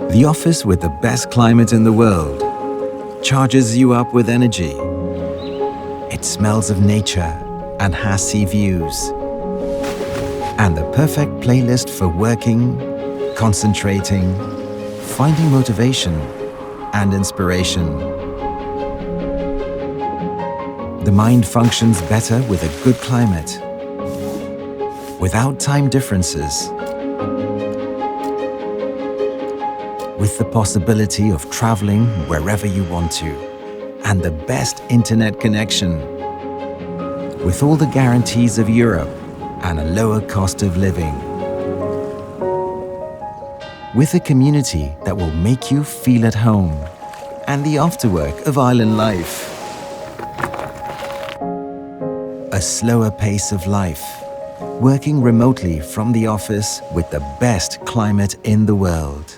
The office with the best climate in the world charges you up with energy. It smells of nature and has sea views. And the perfect playlist for working, concentrating, finding motivation and inspiration. The mind functions better with a good climate, without time differences, with the possibility of traveling wherever you want to, and the best internet connection, with all the guarantees of Europe and a lower cost of living, with a community that will make you feel at home, and the afterwork of island life. A slower pace of life, working remotely from the office with the best climate in the world.